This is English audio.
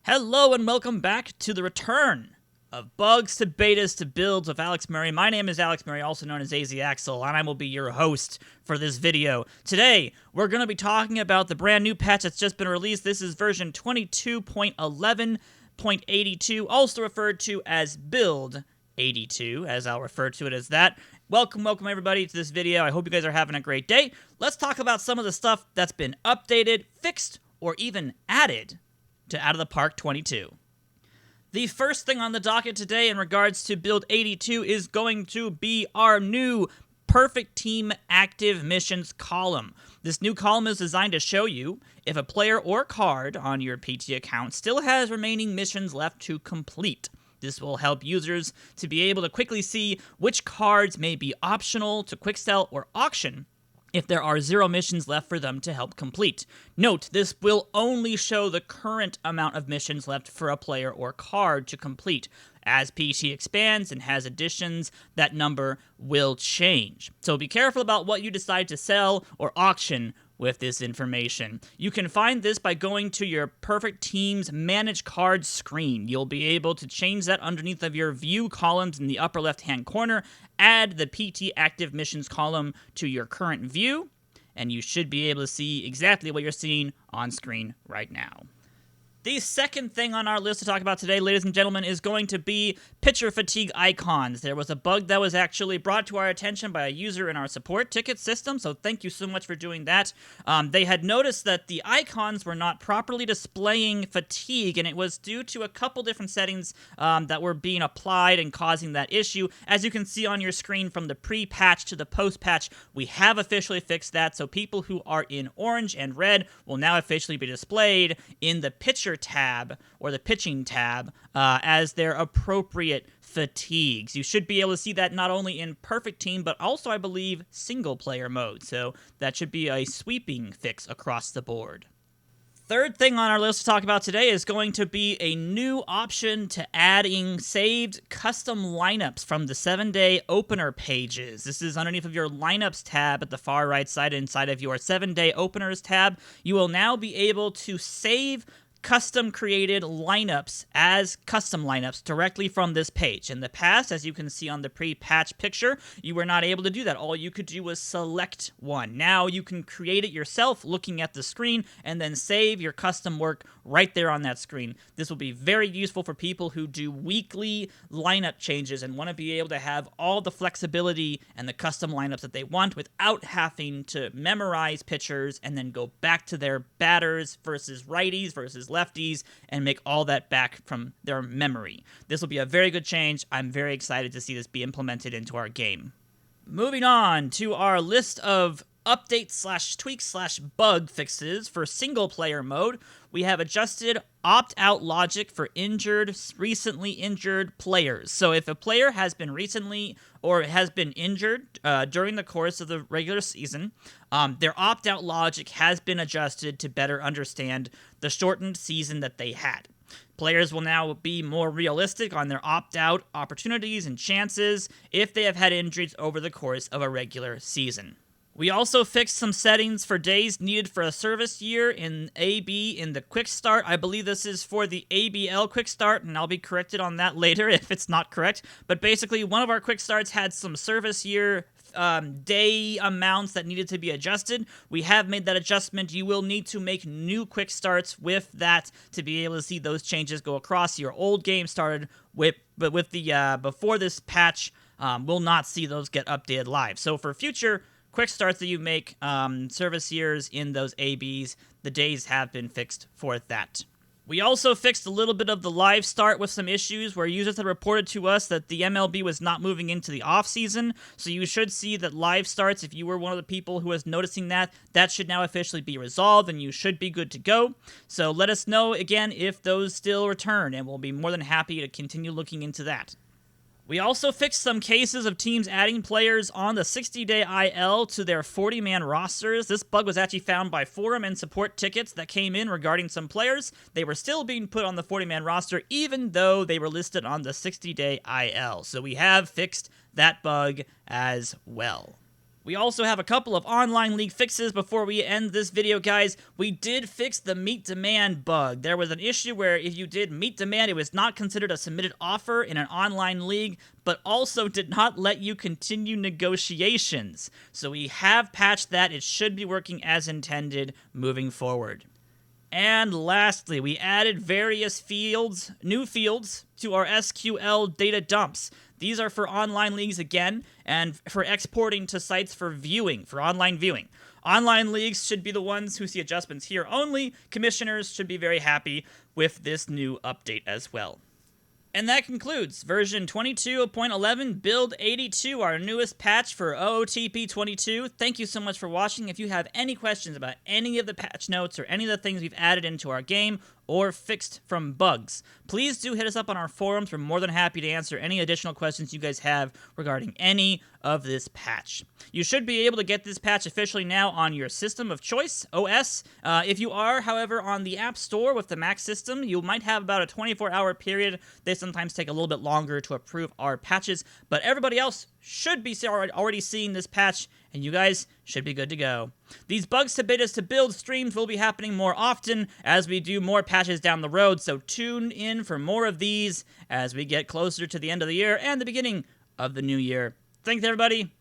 Hello and welcome back to the return of Bugs to Betas to Builds with Alex Murray. My name is Alex Murray, also known as AZ Axel, and I will be your host for this video. Today, we're going to be talking about the brand new patch that's just been released. This is version 22.11.82, also referred to as Build 82, as I'll refer to it as that. Welcome everybody to this video. I hope you guys are having a great day. Let's talk about some of the stuff that's been updated, fixed, or even added to Out of the Park 22. The first thing on the docket today in regards to Build 82 is going to be our new Perfect Team Active Missions column. This new column is designed to show you if a player or card on your PT account still has remaining missions left to complete. This will help users to be able to quickly see which cards may be optional to quick sell or auction if there are 0 missions left for them to help complete. Note, this will only show the current amount of missions left for a player or card to complete. As PT expands and has additions, that number will change. So be careful about what you decide to sell or auction with this information. You can find this by going to your Perfect Team's Manage Cards screen. You'll be able to change that underneath of your View columns in the upper left-hand corner, add the PT Active Missions column to your current view, and you should be able to see exactly what you're seeing on screen right now. The second thing on our list to talk about today, ladies and gentlemen, is going to be pitcher fatigue icons. There was a bug that was actually brought to our attention by a user in our support ticket system, so thank you so much for doing that. They had noticed that the icons were not properly displaying fatigue, and it was due to a couple different settings that were being applied and causing that issue. As you can see on your screen from the pre-patch to the post-patch, we have officially fixed that, so people who are in orange and red will now officially be displayed in the pitcher tab or the pitching tab as their appropriate fatigues. You should be able to see that not only in Perfect Team, but also, I believe, single player mode. So that should be a sweeping fix across the board. Third thing on our list to talk about today is going to be a new option to adding saved custom lineups from the 7-day opener pages. This is underneath of your lineups tab at the far right side inside of your 7-day openers tab. You will now be able to save custom created lineups as custom lineups directly from this page. In the past, as you can see on the pre-patch picture, you were not able to do that. All you could do was select one. Now you can create it yourself looking at the screen and then save your custom work right there on that screen. This will be very useful for people who do weekly lineup changes and want to be able to have all the flexibility and the custom lineups that they want without having to memorize pitchers and then go back to their batters versus righties versus lefties and make all that back from their memory. This will be a very good change. I'm very excited to see this be implemented into our game. Moving on to our list of update/tweak/bug fixes for single player mode, we have adjusted opt-out logic for recently injured players. So if a player has been recently or has been injured during the course of the regular season, their opt-out logic has been adjusted to better understand the shortened season that they had. Players will now be more realistic on their opt-out opportunities and chances if they have had injuries over the course of a regular season. We also fixed some settings for days needed for a service year in AB in the Quick Start. I believe this is for the ABL Quick Start, and I'll be corrected on that later if it's not correct. But basically, one of our Quick Starts had some service year day amounts that needed to be adjusted. We have made that adjustment. You will need to make new Quick Starts with that to be able to see those changes go across. Your old game started with, but with the before this patch, we'll not see those get updated live. So for future Quick Starts that you make service years in those ABs, the days have been fixed for that. We also fixed a little bit of the live start with some issues where users had reported to us that the MLB was not moving into the off-season, so you should see that live starts, if you were one of the people who was noticing that, that should now officially be resolved and you should be good to go. So let us know again if those still return, and we'll be more than happy to continue looking into that. We also fixed some cases of teams adding players on the 60-day IL to their 40-man rosters. This bug was actually found by forum and support tickets that came in regarding some players. They were still being put on the 40-man roster even though they were listed on the 60-day IL. So we have fixed that bug as well. We also have a couple of online league fixes before we end this video, guys. We did fix the meet demand bug. There was an issue where if you did meet demand, it was not considered a submitted offer in an online league, but also did not let you continue negotiations. So we have patched that. It should be working as intended moving forward. And lastly, we added various fields, new fields, to our SQL data dumps. These are for online leagues again, and for exporting to sites for viewing, for online viewing. Online leagues should be the ones who see adjustments here only. Commissioners should be very happy with this new update as well. And that concludes version 22.11 build 82, our newest patch for OOTP 22. Thank you so much for watching. If you have any questions about any of the patch notes or any of the things we've added into our game or fixed from bugs, please do hit us up on our forums. We're more than happy to answer any additional questions you guys have regarding any of this patch. You should be able to get this patch officially now on your system of choice, OS. If you are, however, on the App Store with the Mac system, you might have about a 24-hour period. They sometimes take a little bit longer to approve our patches, but everybody else should be already seeing this patch, and you guys should be good to go. These bugs to betas to build streams will be happening more often as we do more patches down the road, so tune in for more of these as we get closer to the end of the year and the beginning of the new year. Thanks, everybody.